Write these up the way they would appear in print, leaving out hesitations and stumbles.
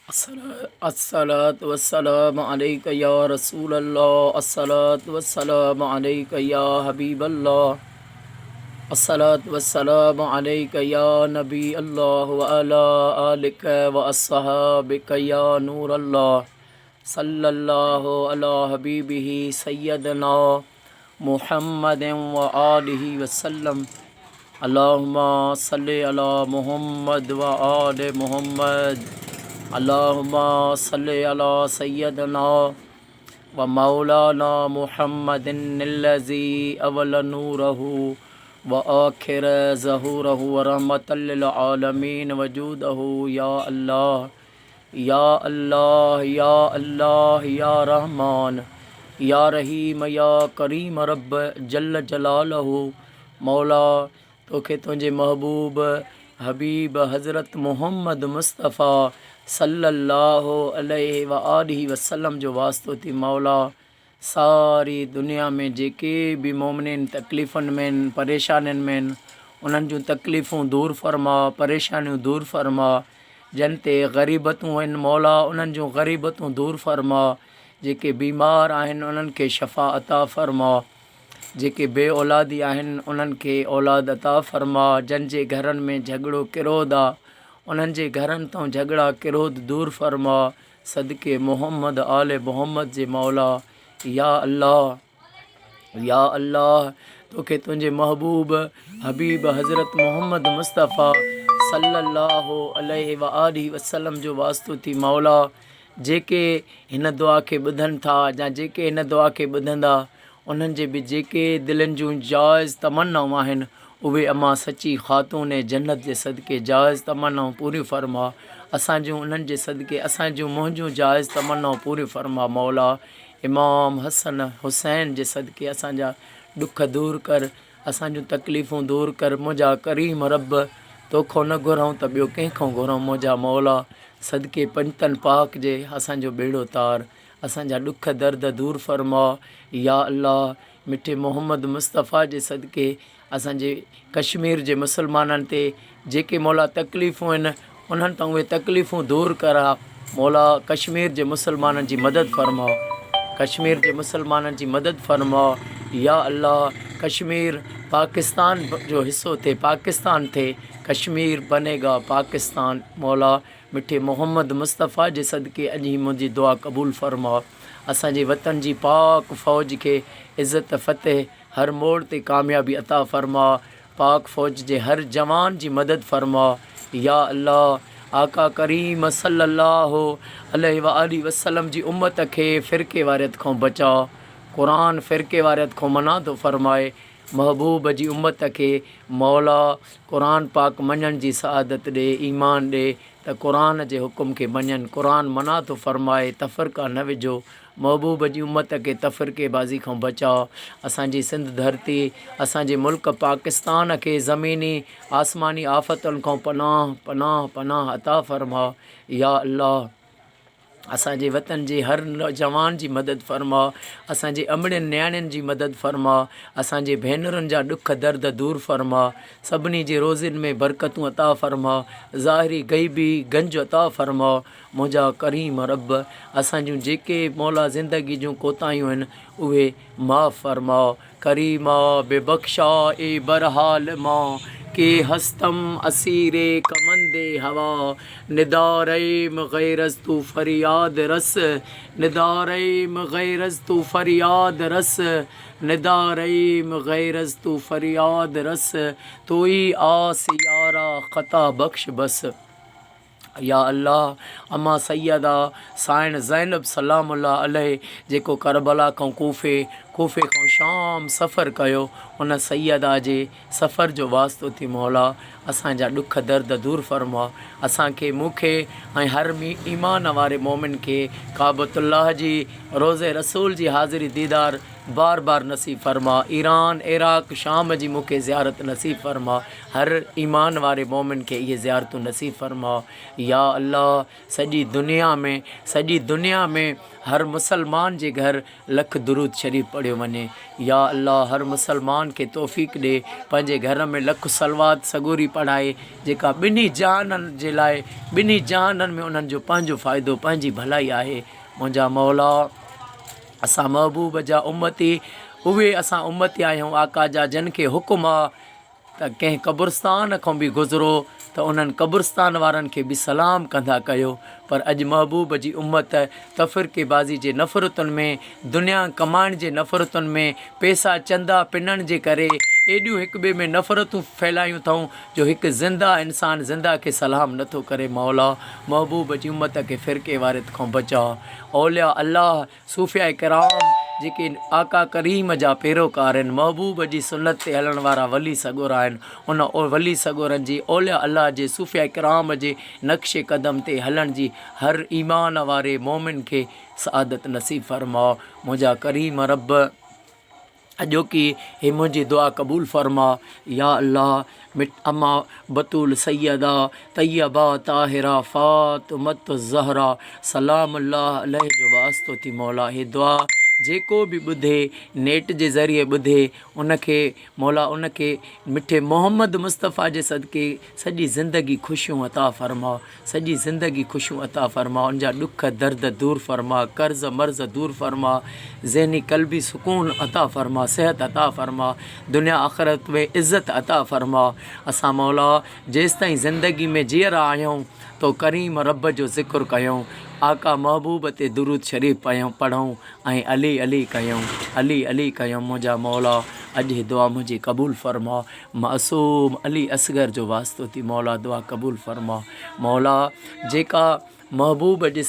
अस्सलातु वस्सलामु अलैका या रसूल अल्लाह। अस्सलातु वस्सलामु अलैका या हबीब अल्लाह। अस्सलातु वस्सलामु अलैका या नबी अल्लाह व अला आलिका व अस्सहाबिका या नूर अल्लाह। सल्लल्लाहु अला हबीबिही सय्यदना मुहम्मदिन व आलिहि वसल्लम। अल्लाहुम्मा सल्लि अला मुहम्मद व आले मुहम्मद। अल्लाहुम्मा सल्लि अला सय्यदना व मौलाना मुहम्मदिन अल्लज़ी अव्वल नूरहु व आखिर ज़हूरहु व रहमतल लिल आलमीन वजूदहु। या अल्लाह या अल्लाह या अल्लाह या रहमान या रहीम या करीम रब जल जलालहु। मौला तोखे तुंहिंजे महबूब हबीब हज़रत मुहम्मद मुस्तफ़ा सल्लल्लाहु अलैहि व आलिहि वसल्लम जो वास्तो थी। मौला सारी दुनिया में जेके भी मोमिन तकलीफ़ुनि में परेशानियुनि में उन्हनि जूं तकलीफ़ूं दूर फ़रमा, परेशानियूं दूर फ़रमा। जन ते ग़रीबतूं आहिनि मौला उन्हनि जूं ग़रीबतूं दूर फ़रमा। जेके बीमार आहिनि उन्हनि खे शफ़ा अता फ़रमा। जेके बे औलादी आहिनि उन्हनि खे औलाद अता फ़रमा। जन जे घरनि में झगड़ो किरोध आहे उन्हनि जे घरनि तां झगड़ा किरोध दूर फ़रमा। सदके मोहम्मद आले मोहम्मद जे मौला। या अल्लाह या अल्लाह तोखे तुंहिंजे महबूब हबीब हज़रत मोहम्मद मुस्तफ़ा सल्लल्लाहु अलैहि व आलिहि वसल्लम जो वास्तो थी। मौला जेके हिन दुआ खे ॿुधनि था या जेके हिन दुआ खे ॿुधंदा उन्हनि जे बि जेके दिलनि जूं जाइज़ तमन्नाऊं आहिनि उहे अमा सची ख़ातून जन्नत जे सदके जाइज़ तमन्नाऊं पूरियूं फ़रमा। असां जूं उन्हनि जे सदके असां जूं मुंहिंजूं जाइज़ तमन्नाऊं पूरियूं फ़रमा। मौला इमाम हसन हुसैन जे सदके असांजा ॾुख दूर कर, असांजूं तकलीफ़ूं दूर कर। मुंहिंजा करीम रब तोखो न घुरूं त ॿियो कंहिंखां घुरूं। मुंहिंजा मौला सदके पंजतन पाक जे असांजो बेड़ो तार, असांजा ॾुख दर्द दूर फ़रमा। या अल्लाह मिठे मोहम्मद मुस्तफ़ा जे सदके असांजे कश्मीर जे मुसलमाननि ते जेके मौला तकलीफ़ूं आहिनि उन्हनि तां उहे तकलीफ़ूं दूर करा। मौला कश्मीर जे मुसलमाननि जी मदद फ़रमा, कश्मीर जे मुसलमाननि जी मदद फ़रमा। या अल्लाह कश्मीर पाकिस्तान जो हिसो थिए, पाकिस्तान थिए, कश्मीर बनेगा पाकिस्तान। मौला मिठे मोहम्मद मुस्तफ़ा जे सदके अॼु ई मुंहिंजी दुआ क़बूल फ़रमा। असांजे वतन जी पाक फ़ौज खे इज़त फ़तेह हर मोड़ ते कामयाबी अता फ़रमा। पाक फ़ौज जे हर जवान जी मदद फ़रमा। या अल्लाह आका करीम सल्लल्लाहु अलैहि व आलिहि वसल्लम जी उम्मत खे फ़िरके वारियत खां बचा, क़ुरान फ़िरके वारियत खां मना थो फ़रमाए। महबूब जी उम्मत खे मौला क़ुरान पाक मञण जी सआदत ॾे, ईमान ॾे त क़ुरान जे हुकुम खे मञनि। क़ुरान मना थो फ़रमाए तफ़रक़ा न विझो। महबूब जी उम्मत खे तफ़रक़े बाज़ी खां बचा। असांजी सिंध धरती असांजे मुल्क पाकिस्तान खे ज़मीनी आसमानी आफ़तुनि खां पनाह पनाह पनाह अता फ़रमा। या अल्लाह असांजे वतन जे हर जवान जी मदद फ़रमा, असांजे अमड़ियुनि न्याणियुनि जी मदद फ़रमा, असांजे भेनरुनि जा ॾुख दर्द दूर फ़रमा। सभिनी जे रोज़ियुनि में बरकतूं अता फ़रमा, ज़ाहिरी ग़ैबी गंज अता फ़रमा। मुंहिंजा करीम रब असांजूं जेके मौला ज़िंदगी जूं कोताहियूं आहिनि उहे माफ़ फ़रमा। करीमा बेबख्शा ए बरहाल मां के हस्तम असीरे कमंदे हवा। निदारैम गैरज तू फरियाद रस, निदारैम गैरज तू फरियाद रस, निदारैम गैरज तू फरियाद रस। तो ही आस यारा ख़ता बख्श बस। या अल्लाह अमा सैयदा साइण ज़ैनब सलामुल्लाह अलैह जेको करबला खां कूफ़े खां शाम सफ़र कयो उन सैयदा जे सफ़र जो वास्तो थी। मौला असांजा ॾुख दर्द दूर फ़रमा। असांखे मूंखे ऐं हर ईमान वारे मोमिन खे काबतुल्लाह जी रोज़े रसूल जी हाज़िरी दीदार बार बार नसीब फ़रमा। ईरान इराक़ शाम जी मूंखे ज़ियारत नसीब फ़रमा। हर ईमान वारे मोमिन खे इहे ज़ियारतूं नसीब फ़रमा। या अल्लाह सॼी दुनिया में हर मुसलमान जे घर लख दुरूद शरीफ़ पढ़ियो। पढ़ियो वञे। या अल्लाह हर मुसलमान खे तौफ़ीक़ ॾे पंहिंजे घर में लख सलवात सगोरी पढ़ाए जेका ॿिन्ही जाननि जे लाइ, ॿिन्ही जाननि में उन्हनि जो पंहिंजो फ़ाइदो, पंहिंजी भलाई आहे। मुंहिंजा मौला असां महबूब जा उम्मती, उहे असां उम्मती आहियूं आका जा, जिन खे हुकुम आहे त कंहिं क़ब्रस्तान खां बि गुज़रो त उन्हनि क़ब्रस्तान वारनि खे बि सलाम कंदा कयो। पर अॼु महबूब जी उम्मत तफ़रीक़ेबाज़ी जे नफ़रतुनि में, दुनिया कमाइण जे नफ़रतुनि में, पैसा चंदा पिनण जे करे एॾियूं हिक ॿिए में नफ़रतूं फैलायूं अथऊं जो हिकु ज़िंदा इंसानु ज़िंदा खे सलाम नथो करे। मौला महबूब जी उम्मत खे फ़िरके वारे खां बचा। औलिया अल्लाह सूफ़िया किराम जेके आका करीम जा पैरोकार आहिनि, महबूब जी सुन्नत ते हलण वारा वली सगोरा आहिनि, उन वली सगोरनि जी, औलिया अल्लाह जे सूफ़िया किराम जे नक्शे क़दम ते हलण जी हर ईमान वारे मोमिन खे सआदत नसीब फरमा। मुंहिंजा करीम रब अॼोकी हे मुंहिंजी दुआ क़बूल फरमा। या अल्लाह अम्मा बतूल सैयदा तैयबा ताहिरा फ़ातिमत ज़हरा सलाम अल्लाह अलैह जो वास्तो थी। मौला हे दुआ जेको बि ॿुधे, नेट जे ज़रिए ॿुधे, उनखे मौला उनखे मिठे मोहम्मद मुस्तफ़ा जे सदके सॼी ज़िंदगी ख़ुशियूं अता फ़रमा, सॼी ज़िंदगी ख़ुशियूं अता फ़रमा, उनजा ॾुख दर्द दूर फ़रमा, कर्ज़ मर्ज़ दूर फ़रमा, ज़हनी क़ल्बी सुकून अता फ़रमा, सेहत अता फ़रमा, दुनिया आख़िरत में इज़्ज़त अता फ़रमा। असां मौला जेसिताईं ज़िंदगी में जीअरा आहियूं तो करीम रब जो ज़िक्र कयूं, आका महबूब ते दुरूद शरीफ़ पढ़ूं ऐं अली अली कयूं, अली अली कयूं। मुंहिंजा मौला अॼु ही दुआ मुंहिंजी क़बूल फ़रमा। मासूम अली असगर जो वास्तो थी। मौला दुआ क़बूल फ़रमा। मौला जेका महबूब जे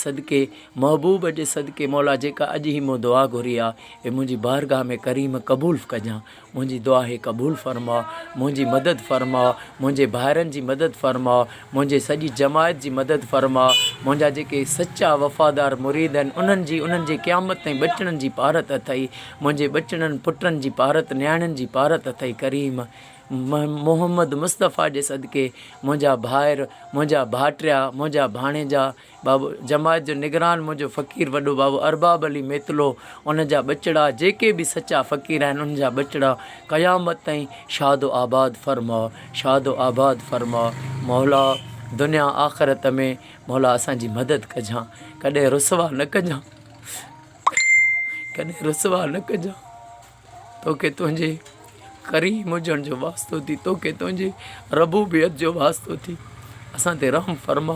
सदके मौला जेका अॼु ही मूं दुआ घुरी आहे, हे मुंहिंजी बारगाह में करीम क़बूल कजां। मुंहिंजी दुआ हे क़बूल फ़रमा, मुंहिंजी मदद फ़रमा, मुंहिंजे भाइरनि जी मदद फ़रमा, मुंहिंजे सॼी जमायत जी मदद फ़रमा, मुंहिंजा जेके सच्चा वफ़ादार मुरीद आहिनि उन्हनि जे क़यामत ताईं बचड़नि जी पारत अथई, मुंहिंजे बचड़नि पुटनि जी पारत, न्याणियुनि जी पारत अथई। करीम मोहम्मद मुस्तफ़ा जे सदके मुंहिंजा भाइर, मुंहिंजा भाटिया, मुंहिंजा भाणेजा, बाबू जमायत जो निगरान मुंहिंजो फ़क़ीर वॾो बाबू अरबाब अली मेतलो, उनजा बचड़ा जेके बि सच्चा फ़क़ीर आहिनि उनजा बचड़ा क़यामत ताईं शादो आबाद फ़रमा, शादो आबाद फ़रमा। मौला दुनिया आख़िरत में मौला असांजी मदद कजां, कॾहिं रुसवा न कजां, कॾहिं रुसवा न कजां। तोखे तुंहिंजे करीम हुजण जो वास्तो थी, तोखे तुंहिंजे रबूबियत जो वास्तो थी, असां ते रहम फ़रमा,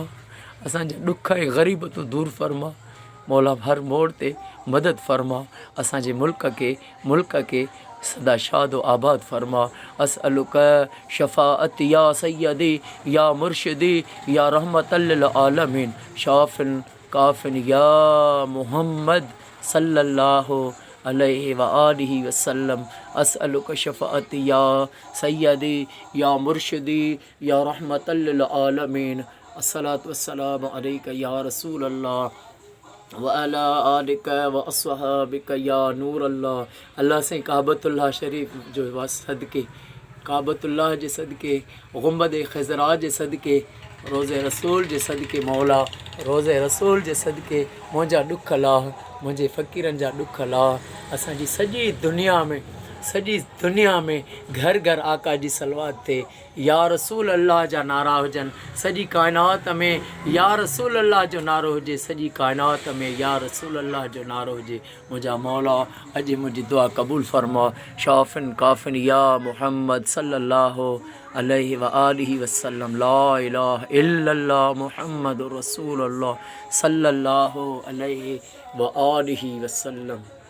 असांजा ॾुख ऐं ग़रीबतूं दूर फ़रमा। मौला हर मोड़ ते मदद फ़रमा, असांजे मुल्क खे सदा शादो आबाद फ़रमा। असअलुक शफ़ाअत या सैयदी या मुर्शिदी या रहमतल लिल आलमीन शाफ़िन काफ़िन या मुहम्मद सल्लल्लाहु अलैहि व आलिहि वसल्लम। असअलुक शफ़ाअत या सैयदी या मुर्शिदी या रहमतल लिल आलमीन। अस्सलातु वस्सलामु अलैका या रसूल अल्लाह व अला आलिका व अस्हाबिका या नूर अल्लाह। अल्लाह से काबतुल्लाह शरीफ जो सदके, काबतुल्लाह जे सदके, गुंबद ख़ज़रा जे सदके, रोज़े रसूल जे सदके, मौला रोज़े रसूल जे सदके मुंहिंजा ॾुख लाह, मुंहिंजे फ़क़ीरनि जा ॾुख लाह। असांजी सॼी दुनिया में घर घर आका जी सलवात थिए, या रसूल अल्लाह जा नारा हुजनि, सॼी काइनात में या रसूल अल्लाह जो नारो हुजे, सॼी काइनात में या रसूल अल्लाह जो नारो हुजे। मुंहिंजा मौला अॼु मुंहिंजी दुआ क़बूल फ़रमा। शाफ़िन काफ़िन या मुहम्मद सल्लल्लाहु अलैहि व आलिहि वसल्लम। ला इलाहा इल्लल्लाह मुहम्मद रसूलुल्लाह सल्लल्लाहु अलैहि व आलिहि वसल्लम।